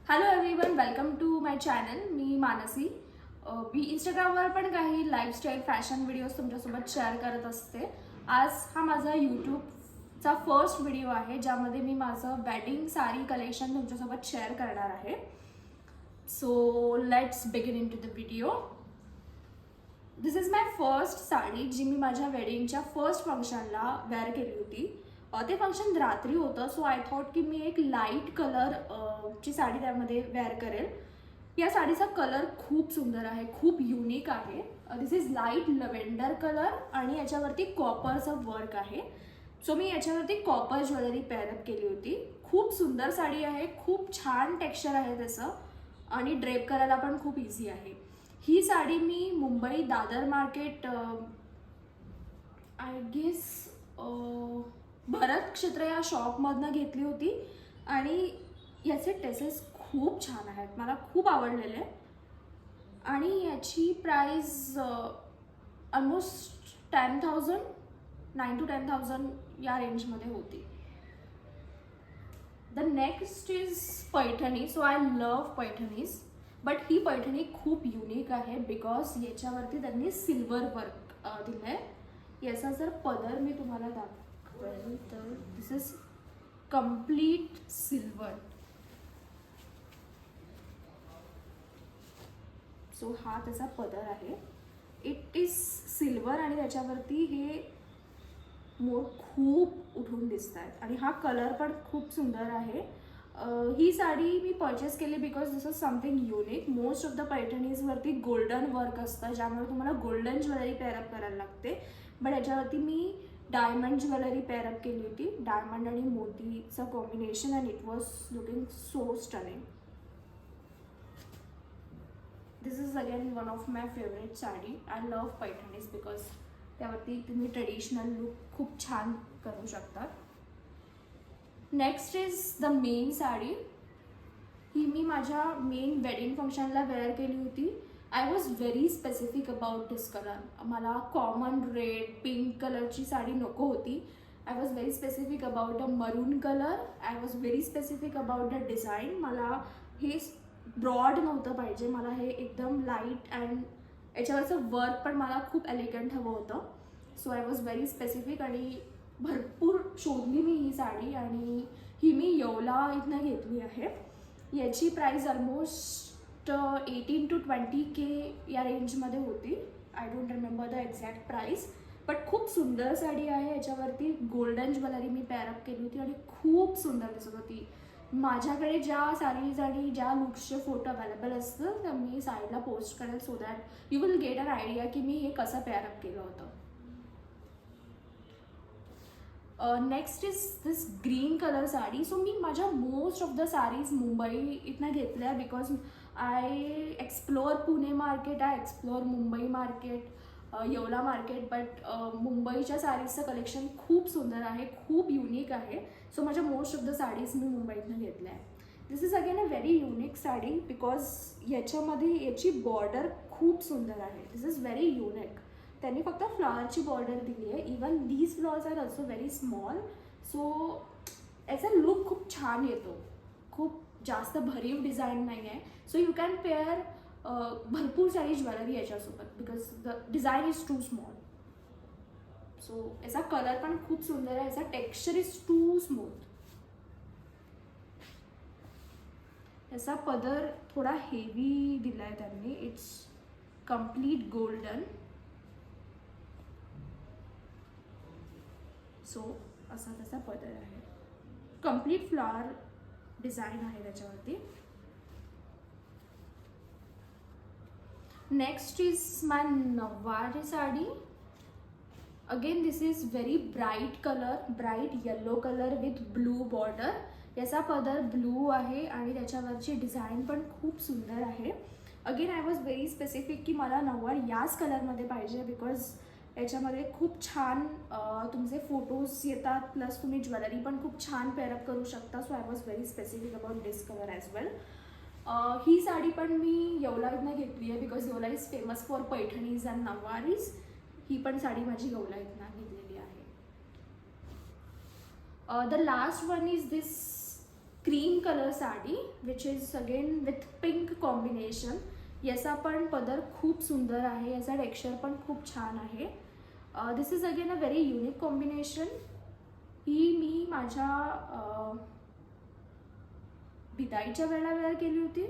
Hello everyone, welcome to my channel. मी मानसी. मी इंस्टाग्रामवर पण काही लाईफस्टाईल फॅशन व्हिडिओज तुमच्यासोबत शेअर करत असते. आज हा माझा यूट्यूबचा फर्स्ट व्हिडिओ आहे ज्यामध्ये मी माझं वेडिंग साडी कलेक्शन तुमच्यासोबत शेअर करणार आहे. So let's begin into the video. This is my first sari जी मी माझ्या वेडिंगच्या फर्स्ट फंक्शनला वेअर केली होती. ते फंक्शन रात्री होतं, सो आय थॉट की मी एक लाईट कलर ची साडी त्यामध्ये वेअर करेल. या साडीचा कलर खूप सुंदर आहे, खूप युनिक आहे. This is light lavender colour आणि याच्यावरती कॉपरचं वर्क आहे. सो मी याच्यावरती कॉपर ज्वेलरी पेअरअप केली होती. खूप सुंदर साडी आहे, खूप छान टेक्स्चर आहे त्याचं आणि ड्रेप करायला पण खूप इझी आहे. ही साडी मी Mumbai Dadar market I guess Bharat Kshetra या शॉपमधनं घेतली होती आणि याचे टेसेस खूप छान आहेत, मला खूप आवडलेले. आणि याची प्राईस ऑलमोस्ट 10,000, 9 to 10,000 या रेंजमध्ये होती. The next is Paithani. So I love Paithanis, but ही पैठणी खूप युनिक आहे बिकॉज याच्यावरती त्यांनी सिल्वर वर्क दिलं आहे. याचा जर पदर मी तुम्हाला दाखवेल तर दिस इज कम्प्लीट सिल्वर. सो हा त्याचा पदर आहे. इट इज सिल्वर आणि त्याच्यावरती हे मोर खूप उठून दिसत आहेत आणि हा कलर पण खूप सुंदर आहे. ही साडी मी परचेस केली because this is something unique. Most of the पैठणीजवरती गोल्डन वर्क असतं ज्यामुळे तुम्हाला गोल्डन ज्वेलरी पेअरअप करायला लागते. बट याच्यावरती मी डायमंड ज्वेलरी पेअरअप केली होती. डायमंड आणि मोतीचं combination and it was looking so stunning. This is again one of my favourite sari. I love Paithanis because त्यावरती तुम्ही ट्रेडिशनल लुक खूप छान करू शकता. Next is the main sari. ही मी माझ्या मेन वेडिंग फंक्शनला वेअर केली होती. I was very specific about this colour. मला कॉमन रेड पिंक कलरची साडी नको होती. I was very specific about a maroon colour. I was very specific about the design. मला हे ब्रॉड नव्हतं पाहिजे, मला हे एकदम लाईट अँड याच्यावरचं वर्क पण मला खूप एलिगंट हवं होतं. So I was very specific आणि भरपूर शोधली मी ही साडी आणि ही मी येवला इथनं घेतली आहे. याची प्राईस ऑलमोस्ट 18 to 20K या रेंजमध्ये होती. I don't remember the exact price, but खूप सुंदर साडी आहे. याच्यावरती गोल्डन ज्वेलरी मी पेअरअप केली होती आणि खूप सुंदर दिसत होती. माझ्याकडे ज्या साडीज आणि ज्या लुक्सचे फोटो अवेलेबल असतं तर मी साईडला पोस्ट करेल so that you will get an idea की मी हे कसं पेअरअप केलं होतं. Next is this green colour sari. So मी माझ्या most of the saris Mumbai इथनं घेतल्या because I explore Pune market, I explore Mumbai market, Yeola market. But मुंबईच्या साडीजचं कलेक्शन खूप सुंदर आहे, खूप युनिक आहे. सो माझ्या मोस्ट ऑफ द साडीज मी मुंबईतनं घेतल्या आहे. This is again a very unique sari because याच्यामध्ये याची बॉर्डर खूप सुंदर आहे. This is very unique. त्यांनी फक्त फ्लॉवरची बॉर्डर दिली आहे. Even these flowers are also very small. So याचा लुक खूप छान येतो. खूप जास्त भरीव डिझाईन नाही आहे. सो यू कॅन पेअर भरपूर सारी ज्वेलरी याच्यासोबत because the design is too small. So याचा कलर पण खूप सुंदर आहे. याचा टेक्स्चर इज टू स्मूथ. याचा पदर थोडा हेवी दिला आहे त्यांनी. It's complete golden. सो असा त्याचा पदर आहे. कम्प्लीट फ्लॉवर डिझाईन आहे त्याच्यावरती. नेक्स्ट इज माय नववारी sari. Again this is very bright colour, bright yellow colour with blue border. याचा पदर ब्लू आहे आणि त्याच्यावरची डिझाईन पण खूप सुंदर आहे. Again I was very specific की मला नववार याच कलरमध्ये पाहिजे बिकॉज याच्यामध्ये खूप छान तुमचे फोटोज येतात प्लस तुम्ही ज्वेलरी पण खूप छान पेअरअप करू शकता. So I was very specific about this colour as well. ही साडी पण मी येवला इथनं घेतली आहे because Yeola is famous for Paithanis and Nauvaris. ही पण साडी माझी येवला इथनं घेतलेली आहे. The last one is this cream colour sari which is again with pink combination. याचा पण पदर खूप सुंदर आहे, याचा टेक्स्चर पण खूप छान आहे. This is again a very unique combination. ही मी माझ्या बिदाईच्या वेळेला वेअर केली होती.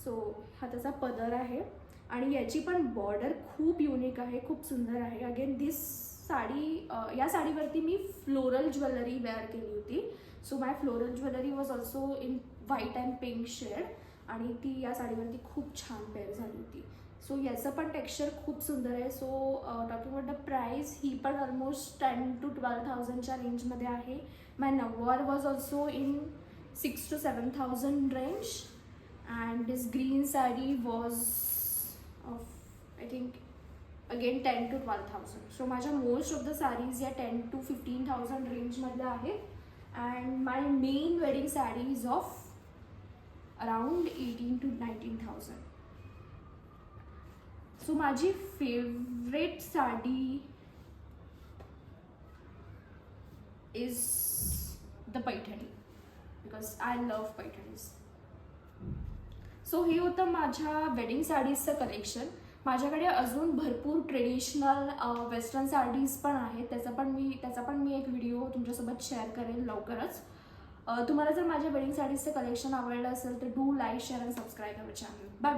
सो हा त्याचा पदर आहे आणि याची पण बॉर्डर खूप युनिक आहे, खूप सुंदर आहे. अगेन दिस साडी, या साडीवरती मी फ्लोरल ज्वेलरी वेअर केली होती. So my floral jewellery was also in white and pink shade आणि ती या साडीवरती खूप छान पेअर झाली होती. सो याचं पण टेक्स्चर खूप सुंदर आहे. So talking about the price, ही पण ऑलमोस्ट 10,000 to 12,000च्या रेंजमध्ये आहे. My Nauvar was also in 6,000 to 7,000 range, and this green saree was of I think again 10,000 to 12,000. So माझ्या most of the sarees या 10,000 to 15,000 range मधल्या आहेत. And my main wedding saree is of around 18,000 to 19,000. So माझी favorite sari is the Paithani, because I love Paithanis. So हे होतं माझ्या wedding साडीजचं collection. माझ्याकडे अजून भरपूर ट्रेडिशनल वेस्टर्न साडीज पण आहेत, त्याचा पण मी एक व्हिडिओ तुमच्यासोबत शेअर करेन लवकरच. तुम्हाला जर माझ्या वेडिंग साडीजचं कलेक्शन आवडलं असेल तर do like, share and subscribe our channel. Bye.